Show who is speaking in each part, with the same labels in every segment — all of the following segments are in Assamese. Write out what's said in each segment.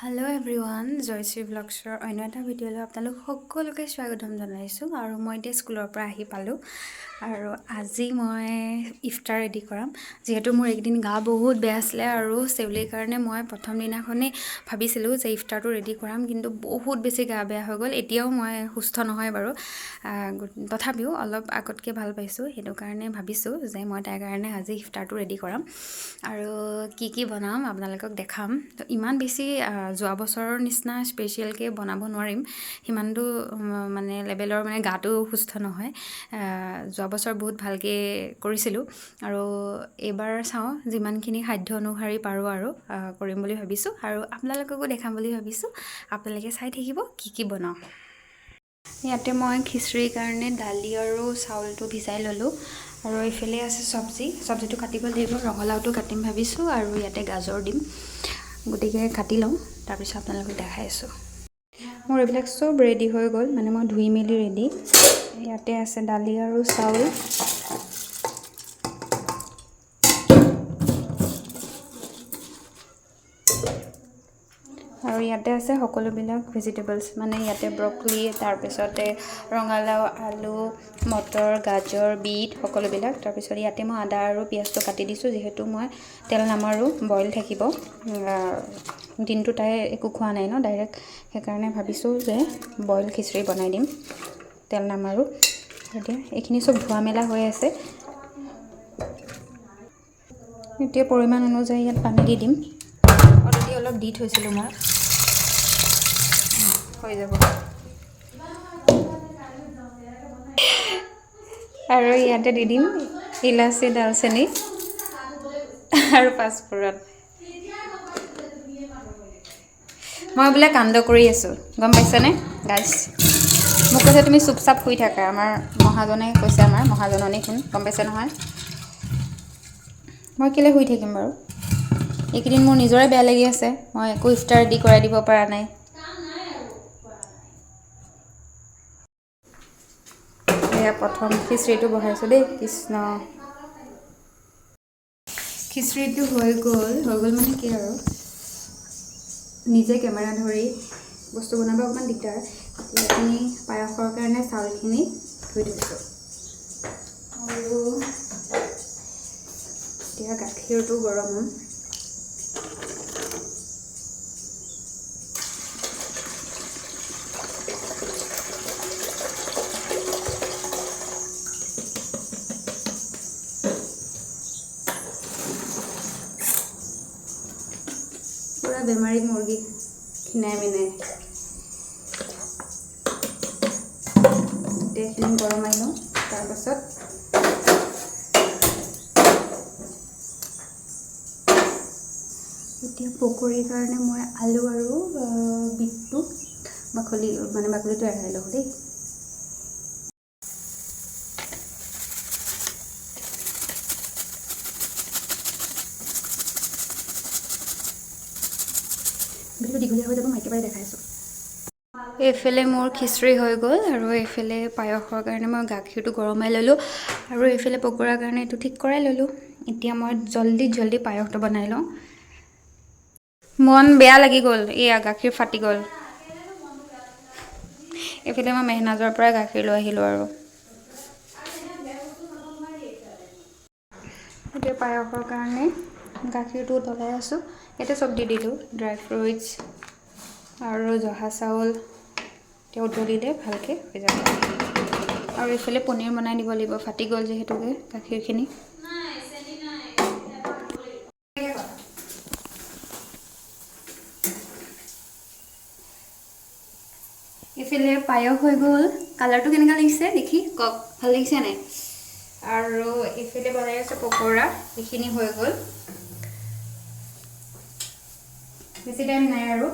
Speaker 1: হেল্ল' এভৰিৱান, জয়শ্ৰী ব্লগছৰ অন্য এটা ভিডিঅ'লৈ আপোনালোক সকলোকে স্বাগতম জনাইছোঁ। আৰু মই এতিয়া স্কুলৰ পৰা আহি পালোঁ আৰু আজি মই ইফতাৰ ৰেডি কৰাম। যিহেতু মোৰ এইকেইদিন গা বহুত বেয়া আছিলে আৰু চেউলীৰ কাৰণে মই প্ৰথম দিনাখনেই ভাবিছিলোঁ যে ইফতাৰটো ৰেডি কৰাম, কিন্তু বহুত বেছি গা বেয়া হৈ গ'ল। এতিয়াও মই সুস্থ নহয় বাৰু, তথাপিও অলপ আগতকৈ ভাল পাইছোঁ। সেইটো কাৰণে ভাবিছোঁ যে মই তাইৰ কাৰণে আজি ইফতাৰটো ৰেডি কৰাম আৰু কি কি বনাম আপোনালোকক দেখাম। তো ইমান বেছি যোৱা বছৰৰ নিচিনা স্পেচিয়েলকৈ বনাব নোৱাৰিম, সিমানটো মানে লেভেলৰ মানে গাটো সুস্থ নহয়। যোৱা বছৰ বহুত ভালকৈ কৰিছিলোঁ আৰু এইবাৰ চাওঁ যিমানখিনি সাধ্য অনুসাৰি পাৰোঁ আৰু কৰিম বুলি ভাবিছোঁ আৰু আপোনালোককো দেখাম বুলি ভাবিছোঁ। আপোনালোকে চাই থাকিব কি কি বনাওঁ। ইয়াতে মই খিচিৰিৰ কাৰণে দালি আৰু চাউলটো ভিজাই ল'লোঁ আৰু এইফালে আছে চব্জিটো কাটিব লাগিব। ৰঙালাওটো কাটিম ভাবিছোঁ আৰু ইয়াতে গাজৰ দিম, গতিকে কাটি লওঁ, তাৰপিছত আপোনালোকক দেখাই আছোঁ। মোৰ এইবিলাক চব ৰেডি হৈ গ'ল, মানে মই ধুই মেলি ৰেডি। ইয়াতে আছে দালি আৰু চাউল, আৰু ইয়াতে আছে সকলোবিলাক ভেজিটেবলছ, মানে ইয়াতে ব্ৰকলি, তাৰপিছতে ৰঙালাও, আলু, মটৰ, গাজৰ, বিট সকলোবিলাক। তাৰপিছত ইয়াতে মই আদা আৰু পিঁয়াজটো কাটি দিছোঁ, যিহেতু মই তেল নামাৰোঁ, বইল থাকিব। দিনটো তাই একো খোৱা নাই ন ডাইৰেক্ট, সেইকাৰণে ভাবিছোঁ যে বইল খিচিৰি বনাই দিম, তেল নামাৰোঁ। এতিয়া এইখিনি চব ধোৱা মেলা হৈ আছে। এতিয়া পৰিমাণ অনুযায়ী ইয়াত পানী দি দিম। অলৰেডি অলপ দি থৈছিলোঁ মই, হৈ যাব। আৰু ইয়াতে দি দিম ইলাচি, দালচেনি আৰু পাঁচফোৰণ। মই বোলে কাণ্ড কৰি আছোঁ, গম পাইছানে গাইছ? মোক কৈছে তুমি চুপচাপ শুই থাকা। আমাৰ মহাজনে কৈছে, আমাৰ মহাজননী কোন গম পাইছে নহয়। মই কেলৈ শুই থাকিম বাৰু? এইকেইদিন মোৰ নিজৰে বেয়া লাগি আছে, মই একো ইফতাৰ ৰেডি কৰাই দিব পৰা নাই। এয়া প্ৰথম খিচিৰিটো বহাইছোঁ দেই, কৃষ্ণ। খিচিৰিটো হৈ গ'ল মানে কি আৰু, নিজে কেমেৰা ধৰি বস্তু বনাব অকণমান দিগদাৰ। এইখিনি পায়সৰ কাৰণে চাউলখিনি ধুই থৈছোঁ আৰু এতিয়া গাখীৰটো গৰম হ'ম। পূৰা বেমাৰী মুৰ্গী খিনাই মিনাই। এইখিনি গৰমাই লওঁ, তাৰপাছত এতিয়া পকৰীৰ কাৰণে মই আলু আৰু বিটটো বাকলিটো এৰাই লওঁ দেই। ভিডিঅ'টো দীঘলীয়া হৈ যাব, মই একেবাৰে দেখাইছোঁ। এইফালে মোৰ খিচিৰি হৈ গ'ল আৰু এইফালে পায়সৰ কাৰণে মই গাখীৰটো গৰমাই ল'লোঁ আৰু এইফালে পকৰাৰ কাৰণে এইটো ঠিক কৰাই ল'লোঁ। এতিয়া মই জল্দি পায়সটো বনাই লওঁ। মন বেয়া লাগি গ'ল, এয়া গাখীৰ ফাটি গ'ল। এইফালে মই মেহনাজৰ পৰা গাখীৰ লৈ আহিলোঁ আৰু এতিয়া পায়সৰ কাৰণে গাখীৰটো উতলাই আছোঁ। ইয়াতে চব দি দিলোঁ, ড্ৰাই ফ্ৰুইটছ আৰু জহা চাউল। এতিয়া উতলিলে ভালকৈ হৈ যাব। আৰু এইফালে পনীৰ বনাই দিব লাগিব, ফাটি গ'ল যিহেতুকে গাখীৰখিনি। এইফালে পায়স হৈ গ'ল। কালাৰটো কেনেকুৱা লাগিছে দেখি কওক, ভাল লাগিছে নাই? আৰু এইফালে বনাই আছে পকৰা, এইখিনি হৈ গ'ল। বেছি টাইম নাই আৰু,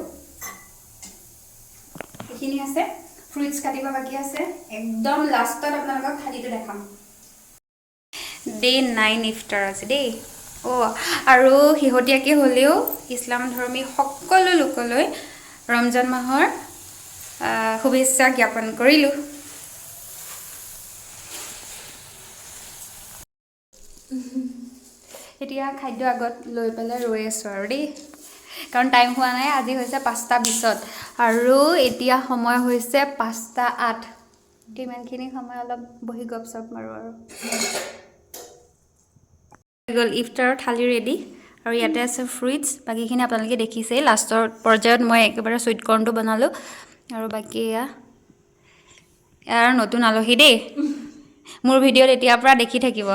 Speaker 1: এইখিনি আছে। ফ্ৰুইটছ কাটিব বাকী আছে, একদম লাষ্টত আপোনালোকক খালিটো দেখাম। ডে 9 ইফতাৰ আছে দেই। আৰু শেহতীয়াকৈ হ'লেও ইছলাম ধৰ্মী সকলো লোকলৈ ৰমজান মাহৰ শুভেচ্ছা জ্ঞাপন কৰিলোঁ। এতিয়া খাদ্য আগত লৈ পেলাই ৰৈ আছোঁ আৰু দেই। কাৰণ টাইম হোৱা নাই আজি হৈছে 5:20 আৰু এতিয়া সময় হৈছে 5:08 ইমানখিনি সময় অলপ বহি গপচপ মাৰোঁ আৰু গ'ল ইফতাৰৰ থালি ৰেডি আৰু ইয়াতে আছে ফ্ৰুইটছ বাকীখিনি আপোনালোকে দেখিছেই লাষ্টৰ পৰ্যায়ত মই একেবাৰে চুইট কৰ্ণটো বনালোঁ আৰু বাকী ইয়াৰ নতুন আলহী দেই মোৰ ভিডিঅ'ত এতিয়াৰ পৰা দেখি থাকিব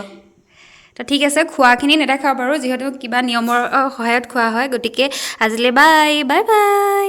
Speaker 1: তো ঠিক আছে খোৱাখিনি নেদেখাওঁ বাৰু যিহেতু কিবা নিয়মৰ সহায়ত খোৱা হয় গতিকে আজিলৈ বাই বাই বাই